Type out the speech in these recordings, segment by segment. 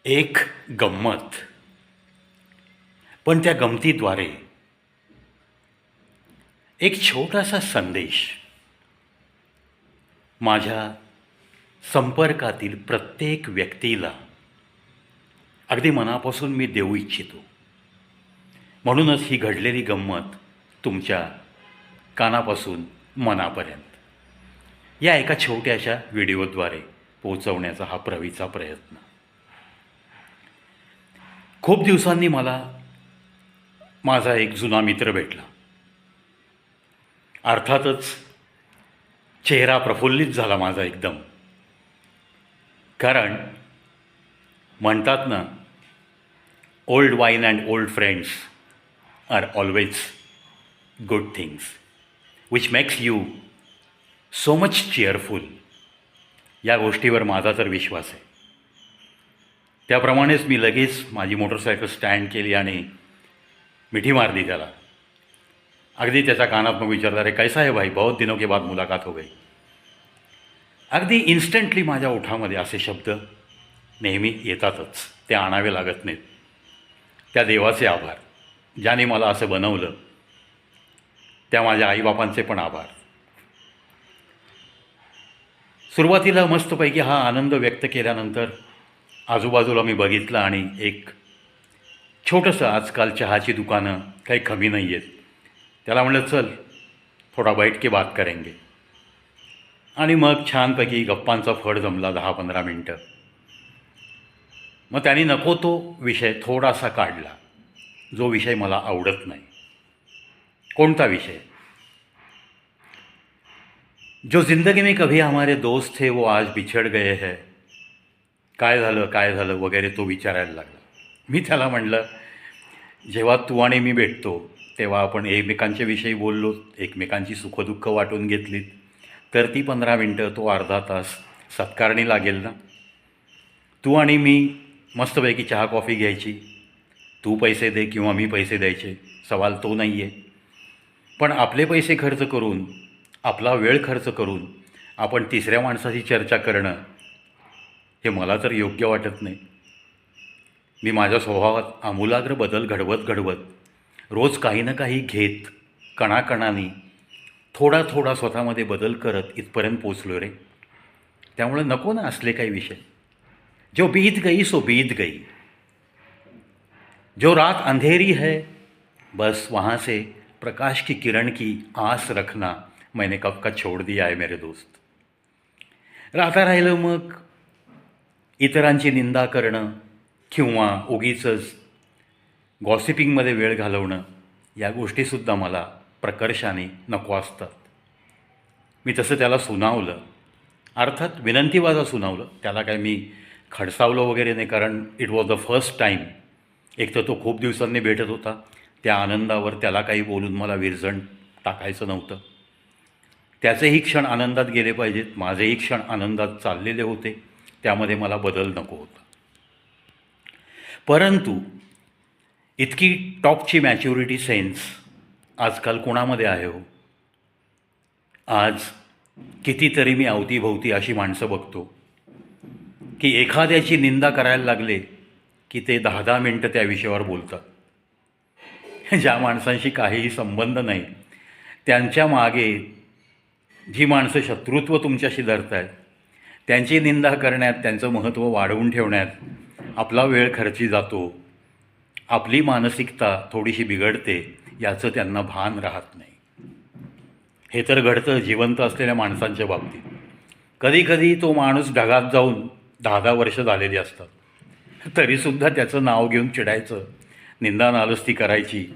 एक गंमत, पण त्या गमतीद्वारे एक छोटासा संदेश माझ्या संपर्कातील प्रत्येक व्यक्तीला अगदी मनापासून मी देऊ इच्छितो. म्हणूनच ही घडलेली गंमत तुमच्या कानापासून मनापर्यंत या एका छोट्याशा व्हिडिओद्वारे पोहोचवण्याचा हा प्रवीचा प्रयत्न. खूप दिवसांनी मला माझा एक जुना मित्र भेटला. अर्थातच चेहरा प्रफुल्लित झाला माझा एकदम. कारण म्हणतात ना, old wine and old friends are always good things which makes you so much cheerful. या गोष्टीवर माझा तर विश्वास आहे. त्याप्रमाणेच मी लगेच माझी मोटरसायकल स्टँड केली आणि मिठी मारली त्याला. अगदी त्याच्या कानात मग विचारलं, अरे कैसा है भाई, बहुत दिनों के बाद मुलाकात हो गई. अगदी इन्स्टंटली माझ्या ओठामध्ये असे शब्द नेहमी येतातच, ते आणावे लागत नाहीत. त्या देवाचे आभार, ज्याने मला असं बनवलं. त्या माझ्या आईबापांचे पण आभार. सुरुवातीला मस्तपैकी हा आनंद व्यक्त केल्यानंतर आजूबाजूला मी बघितलं आणि एक छोटंसं, आजकाल चहाची दुकानं काही कमी नाही आहेत, त्याला म्हणलं चल थोडा बैठ के बात करेंगे. आणि मग छानपैकी गप्पांचा फड जमला 10-15 मिनटं. मग त्याने नको तो विषय थोडासा काढला, जो विषय मला आवडत नाही. कोणता विषय? जो जिंदगी में कभी हमारे दोस्त थे वो आज बिछड़ गए हैं. काय झालं वगैरे तो विचारायला लागला. मी त्याला म्हणलं, जेव्हा तू आणि मी भेटतो तेव्हा आपण एकमेकांच्या विषयी बोललो, एकमेकांची सुखदुःख वाटून घेतलीत, तर ती 15 मिनटं, तो अर्धा तास सत्कारणी लागेल ना. तू आणि मी मस्तपैकी चहा कॉफी घ्यायची, तू पैसे दे किंवा मी पैसे द्यायचे, सवाल तो नाही आहे. पण आपले पैसे खर्च करून, आपला वेळ खर्च करून आपण तिसऱ्या माणसाची चर्चा करणं, हे मला तर योग्य वाटत नाही. मी माझ्या स्वभावात आमूलाग्र बदल घडवत रोज काही ना काही घेत, कणाकणाने थोडा थोडा स्वतःमध्ये बदल करत इथपर्यंत पोचलो रे. त्यामुळे नको ना असले काही विषय. जो बीत गई सो बीत गई. जो रात अंधेरी है बस वहाँ से प्रकाश की किरण की आस रखना मैंने कब का छोड़ दिया है मेरे दोस्त. राहता राहिलं मग इतरांची निंदा करणं किंवा उगीचंच गॉसिपिंगमध्ये वेळ घालवणं, या गोष्टीसुद्धा मला प्रकर्षाने नको असतात. मी तसं त्याला सुनावलं, अर्थात विनंतीवाजा सुनावलं. त्याला काय मी खडसावलं वगैरे नाही, कारण it was the first time. एक तर तो खूप दिवसांनी भेटत होता. त्या आनंदावर त्याला काही बोलून मला विरजण टाकायचं नव्हतं. त्याचेही क्षण आनंदात गेले पाहिजेत, माझेही क्षण आनंदात चाललेले होते. त्यामध्ये मला बदल नको होता. परंतु इतकी टॉपची मॅच्युरिटी सेन्स आजकाल कोणामध्ये आहे हो? आज कितीतरी मी अवतीभोवती अशी माणसं बघतो की एखाद्याची निंदा करायला लागले की ते 10-10 मिनटं त्या विषयावर बोलतात. ज्या माणसांशी काहीही संबंध नाही, त्यांच्या मागे जी माणसं शत्रुत्व तुमच्याशी धरत आहेत, त्यांची निंदा करण्यात, त्यांचं महत्त्व वाढवून ठेवण्यात आपला वेळ खर्ची जातो. आपली मानसिकता थोडीशी बिघडते, याचं त्यांना भान राहत नाही. हे तर घडतं जिवंत असलेल्या माणसांच्या बाबतीत. कधीकधी तो माणूस ढगात जाऊन 10-10 वर्ष झालेली असतात, तरीसुद्धा त्याचं नाव घेऊन चिडायचं, निंदा नालस्ती करायची.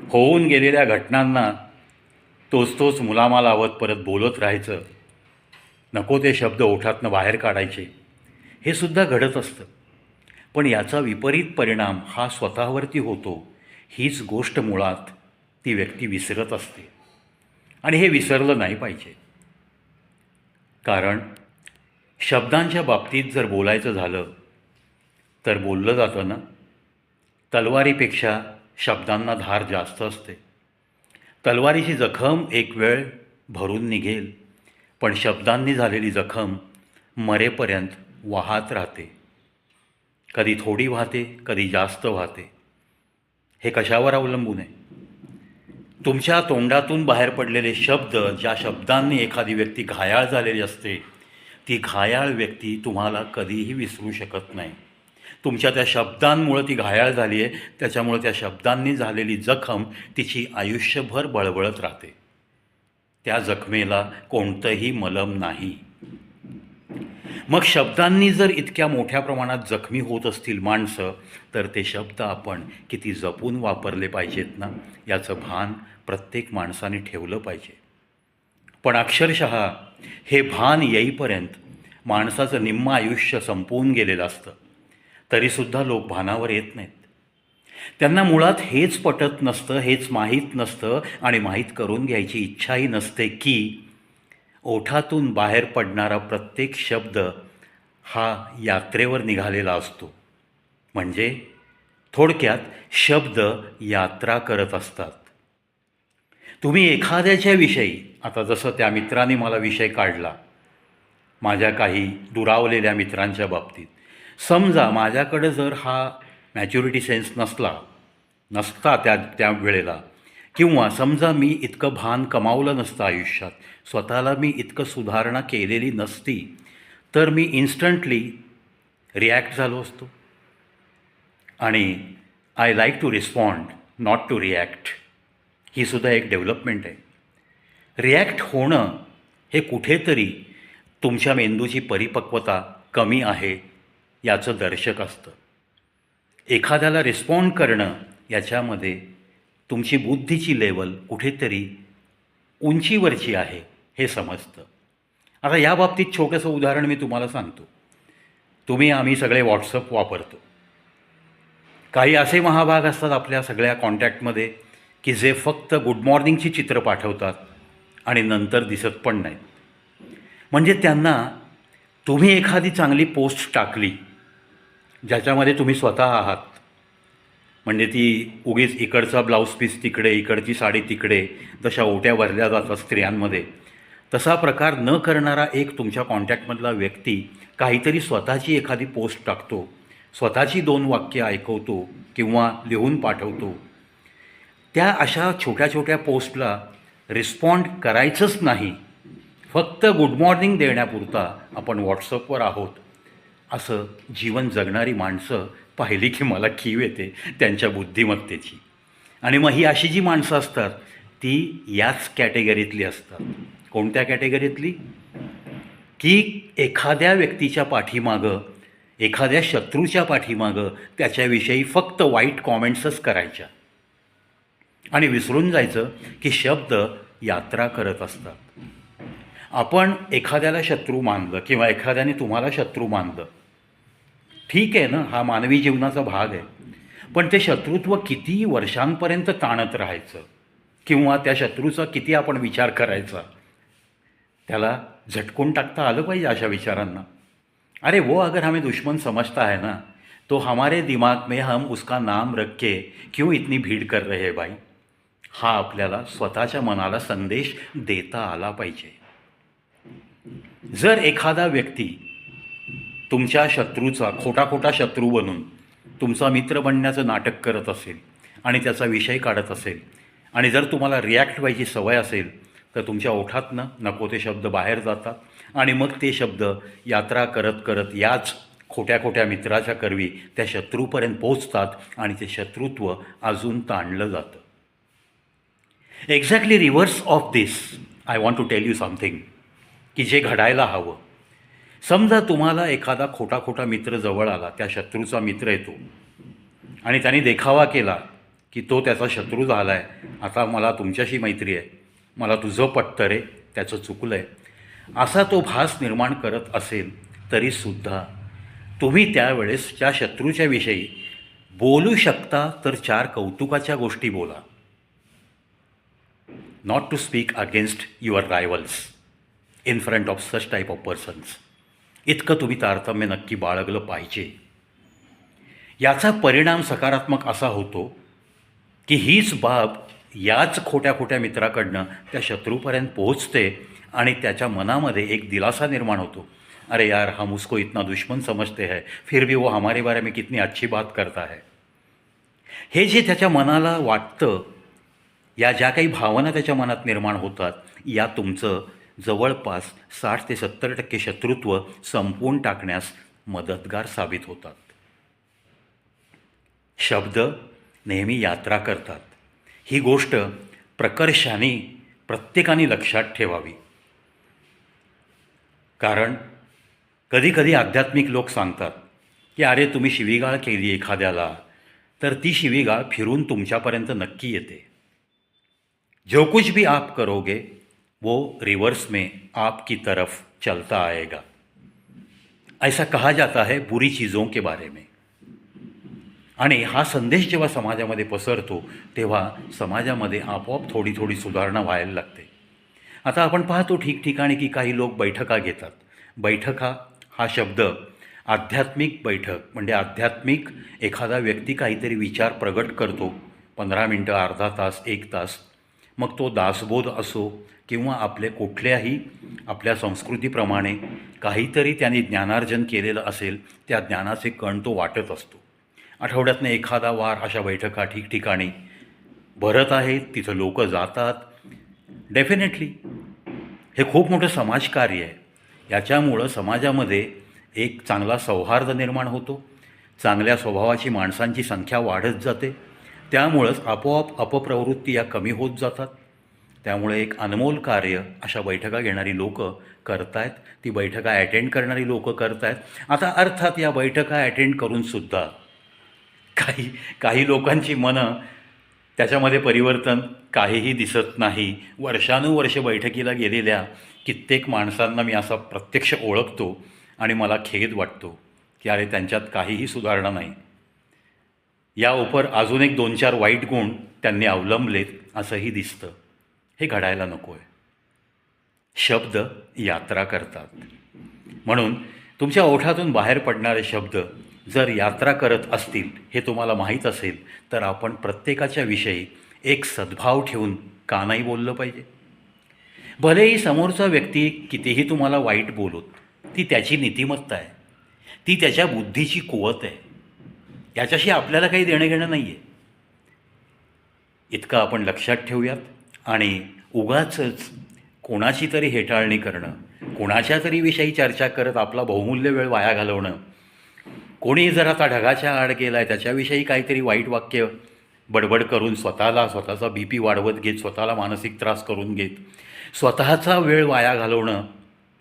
होऊन गेलेल्या घटनांना तोच मुलामा लावत परत बोलत राहायचं. नको ते शब्द ओठातनं बाहेर काढायचे. हे सुद्धा घडत असतं. पण याचा विपरीत परिणाम हा स्वतःवरती होतो. हीच गोष्ट मुळात ती व्यक्ती विसरत असते. आणि हे विसरलं नाही पाहिजे. कारण शब्दांच्या बाबतीत जर बोलायचं झालं तर बोललं जातं ना, तलवारीपेक्षा शब्दांना धार जास्त असते. तलवारीची जखम एक वेळ भरून निघेल, पण शब्दांनी झालेली जखम मरेपर्यंत वाहत राहते. कधी थोडी वाहते, कधी जास्त वाहते. हे कशावर अवलंबून आहे? तुमच्या तोंडातून बाहेर पडलेले शब्द, ज्या शब्दांनी एखादी व्यक्ती घायाळ झालेली असते, ती घायाळ व्यक्ती तुम्हाला कधीही विसरू शकत नाही. तुमच्या त्या शब्दांमुळं ती घायाळ झाली आहे, त्याच्यामुळं त्या शब्दांनी झालेली जखम तिची आयुष्यभर बळबळत राहते. त्या जखमेला कोणतंही मलम नाही. मग शब्दांनी जर इतक्या मोठ्या प्रमाणात जखमी होत असतील माणसं, तर ते शब्द आपण किती जपून वापरले पाहिजेत ना, याचं भान प्रत्येक माणसाने ठेवलं पाहिजे. पण अक्षरशः हे भान येईपर्यंत माणसाचं निम्मं आयुष्य संपवून गेलेलं असतं. तरीसुद्धा लोक भानावर येत नाहीत. त्यांना मुळात हेच पटत नसतं, हेच माहीत नसतं आणि माहीत करून घ्यायची इच्छाही नसते की ओठातून बाहेर पडणारा प्रत्येक शब्द हा यात्रेवर निघालेला असतो. म्हणजे थोडक्यात शब्द यात्रा करत असतात. तुम्ही एखाद्याच्या विषयी, आता जसं त्या मित्राने मला विषय काढला, माझ्या काही दुरावलेल्या मित्रांच्या बाबतीत, समजा माझ्याकडे जर हा मॅच्युरिटी सेन्स नसता त्या वेळेला, किंवा समजा मी इतकं भान कमावलं नसतं आयुष्यात, स्वतःला मी इतकं सुधारणा केलेली नसती, तर मी इन्स्टंटली रिॲक्ट झालो असतो. आणि I like to respond, not to react. ही सुद्धा एक डेव्हलपमेंट आहे. रिॲक्ट होणं हे कुठेतरी तुमच्या मेंदूची परिपक्वता कमी आहे याचं दर्शक असतं. एखाद्याला रिस्पॉन्ड करणं याच्यामध्ये तुमची बुद्धीची लेवल कुठेतरी उंचीवरची आहे हे समजतं. आता या बाबतीत छोटंसं उदाहरण मी तुम्हाला सांगतो. आम्ही सगळे व्हॉट्सअप वापरतो. काही असे महाभाग असतात आपल्या सगळ्या कॉन्टॅक्टमध्ये की जे फक्त गुड मॉर्निंगची चित्र पाठवतात आणि नंतर दिसत पण नाहीत. म्हणजे त्यांना तुम्ही एखादी चांगली पोस्ट टाकली ज्याच्यामध्ये तुम्ही स्वतः आहात, म्हणजे ती उगीच इकडचा ब्लाऊज पीस तिकडे, इकडची साडी तिकडे, जशा ओट्या भरल्या जातात स्त्रियांमध्ये, तसा प्रकार न करणारा एक तुमच्या कॉन्टॅक्टमधला व्यक्ती काहीतरी स्वतःची एखादी पोस्ट टाकतो, स्वतःची 2 वाक्य ऐकवतो किंवा लिहून पाठवतो. त्या अशा छोट्या छोट्या पोस्टला रिस्पॉन्ड करायचंच नाही, फक्त गुड मॉर्निंग देण्यापुरता आपण व्हॉट्सअपवर आहोत, असं जीवन जगणारी माणसं पाहिली की मला कीव येते त्यांच्या बुद्धिमत्तेची. आणि मग ही अशी जी माणसं असतात ती याच कॅटेगरीतली असतात. कोणत्या कॅटेगरीतली? की एखाद्या व्यक्तीच्या पाठीमागं, एखाद्या शत्रूच्या पाठीमागं त्याच्याविषयी फक्त वाईट कॉमेंट्सच करायच्या आणि विसरून जायचं की शब्द यात्रा करत असतात. आपण एखाद्याला शत्रू मानलं किंवा एखाद्याने तुम्हाला शत्रू मानलं, ठीक आहे ना, हा मानवी जीवनाचा भाग आहे. पण ते शत्रुत्व किती वर्षांपर्यंत ताणत राहायचं किंवा त्या शत्रूचा किती आपण विचार करायचा, त्याला झटकून टाकता आलं पाहिजे अशा विचारांना. अरे वो अगर हमें दुश्मन समझता है ना, तो हमारे दिमाग में हम उसका नाम रख के क्यों इतनी भीड़ कर रहे हैं भाई, हा आपल्याला स्वतःच्या मनाला संदेश देता आला पाहिजे. जर एखादा व्यक्ती तुमच्या शत्रूचा खोटा खोटा शत्रू बनून तुमचा मित्र बनण्याचं नाटक करत असेल आणि त्याचा विषय काढत असेल, आणि जर तुम्हाला रिॲक्ट व्हायची सवय असेल, तर तुमच्या ओठातनं नको ते शब्द बाहेर जातात आणि मग ते शब्द यात्रा करत करत याच खोट्या खोट्या मित्राच्या करवी त्या शत्रूपर्यंत पोचतात आणि ते शत्रुत्व अजून ताणलं जातं. Exactly reverse of this I want to tell you something की जे घडायला हवं. समजा तुम्हाला एखादा खोटा खोटा मित्र जवळ आला, त्या शत्रूचा मित्र येतो आणि त्याने देखावा केला की तो त्याचा शत्रू झाला आहे, आता मला तुमच्याशी मैत्री आहे, मला तुझं पटतं रे, त्याचं चुकलं आहे, असा तो भास निर्माण करत असेल तरीसुद्धा तुम्ही त्यावेळेस त्या शत्रूच्या विषयी बोलू शकता तर 4 कौतुकाच्या गोष्टी बोला. Not to speak against your rivals in front of such type of persons. इतकं तुम्ही तारतम्य नक्की बाळगलं पाहिजे. याचा परिणाम सकारात्मक असा होतो की हीच बाब याच खोट्या खोट्या मित्राकडनं त्या शत्रूपर्यंत पोहोचते आणि त्याच्या मनामध्ये एक दिलासा निर्माण होतो. अरे यार, हम उसको इतना दुश्मन समझते हैं, फिर भी वो हमारे बारे में कितनी अच्छी बात करता है. हे जे त्याच्या मनाला वाटतं, या ज्या काही भावना त्याच्या मनात निर्माण होतात, या तुमचं जवळपास 60 ते 70% शत्रुत्व संपवून टाकण्यास मदतगार साबित होतात. शब्द नेहमी यात्रा करतात. ही गोष्ट प्रकर्षाने प्रत्येकाने लक्षात ठेवावी. कारण कधीकधी आध्यात्मिक लोक सांगतात की अरे, तुम्ही शिवीगाळ केली एखाद्याला तर ती शिवीगाळ फिरून तुमच्यापर्यंत नक्की येते. जो कुछ भी आप करोगे वो रिवर्स में आपकी तरफ चलता आएगा. ऐसा कहा जाता है बुरी चीज़ों के बारे में. आणि हा संदेश जेव्हा समाजामध्ये पसरतो तेव्हा समाजामध्ये आपोआप थोडी थोडी सुधारणा व्हायला लागते. आता आपण पाहतो ठिकठिकाणी की काही लोक बैठका घेतात. बैठका हा शब्द आध्यात्मिक बैठक म्हणजे आध्यात्मिक एखादा व्यक्ती काहीतरी विचार प्रगट करतो 15 मिनटं, अर्धा तास, 1 तास. मग तो दासबोध असो किंवा आपले कुठल्याही आपल्या संस्कृतीप्रमाणे काहीतरी त्यांनी ज्ञानार्जन केलेलं असेल, त्या ज्ञानाचे कण तो वाटत असतो. आठवड्यातनं एखादा वार अशा बैठका ठिकठिकाणी भरत आहेत, तिथं लोक जातात. डेफिनेटली हे खूप मोठं समाजकार्य आहे. याच्यामुळं समाजामध्ये एक चांगला सौहार्द निर्माण होतो, चांगल्या स्वभावाची माणसांची संख्या वाढत जाते. त्यामुळंच आपोआप अपप्रवृत्ती या कमी होत जातात. त्यामुळे एक अनमोल कार्य अशा बैठका घेणारी लोक करतायत, ती बैठका अटेंड करणारी लोक करतायत. आता अर्थात या बैठका अटेंड करूनसुद्धा काही काही लोकांची मनं त्याच्यामध्ये परिवर्तन काहीही दिसत नाही. वर्षानुवर्ष बैठकीला गेलेल्या कित्येक माणसांना मी असा प्रत्यक्ष ओळखतो आणि मला खेद वाटतो की अरे, त्यांच्यात काहीही सुधारणा नाही. या उपर अजून एक 2-4 वाईट गुण त्यांनी अवलंबलेत असंही दिसतं. हे घडायला नको आहे. शब्द यात्रा करतात. म्हणून तुमच्या ओठातून बाहेर पडणारे शब्द जर यात्रा करत असतील हे तुम्हाला माहीत असेल तर आपण प्रत्येकाच्या विषयी एक सद्भाव ठेवून का नाही बोललं पाहिजे. भलेही समोरचा व्यक्ती कितीही तुम्हाला वाईट बोलोत, ती त्याची नीतिमत्ता आहे, ती त्याच्या बुद्धीची कुवत आहे. याच्याशी आपल्याला काही देणं घेणं नाही आहे. इतकं आपण लक्षात ठेवूयात. आणि उगाचच कोणाची तरी हेटाळणी करणं, कोणाच्या तरी विषयी चर्चा करत आपला बहुमूल्य वेळ वाया घालवणं, कोणी जर आता ढगाच्या आड गेला आहे त्याच्याविषयी काहीतरी वाईट वाक्य बडबड करून स्वतःचा BP वाढवत घेत, स्वतःला मानसिक त्रास करून घेत, स्वतःचा वेळ वाया घालवणं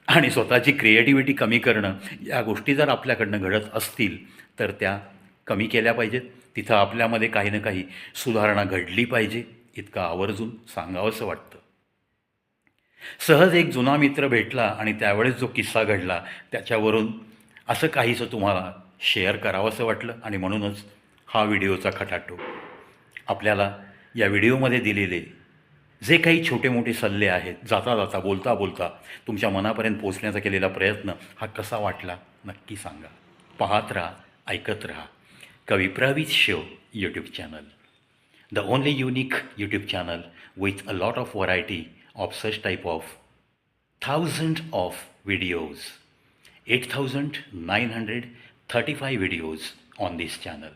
आणि स्वतःची क्रिएटिव्हिटी कमी करणं, या गोष्टी जर आपल्याकडनं घडत असतील तर त्या कमी केल्या पाहिजेत. तिथं आपल्यामध्ये काही ना काही सुधारणा घडली पाहिजे, इतकं आवर्जून सांगावंसं वाटतं. सहज एक जुना मित्र भेटला आणि त्यावेळेस जो किस्सा घडला त्याच्यावरून असं काहीसं तुम्हाला शेअर करावंसं वाटलं आणि म्हणूनच हा व्हिडिओचा खटाटो. आपल्याला या व्हिडिओमध्ये दिलेले जे काही छोटे मोठे सल्ले आहेत, जाता जाता बोलता बोलता तुमच्या मनापर्यंत पोचण्याचा केलेला प्रयत्न हा कसा वाटला नक्की सांगा. पाहत राहा, ऐकत राहा कविप्रवीज show YouTube channel, the only unique YouTube channel with a lot of variety of such type of thousands of videos, 8,935 videos on this channel.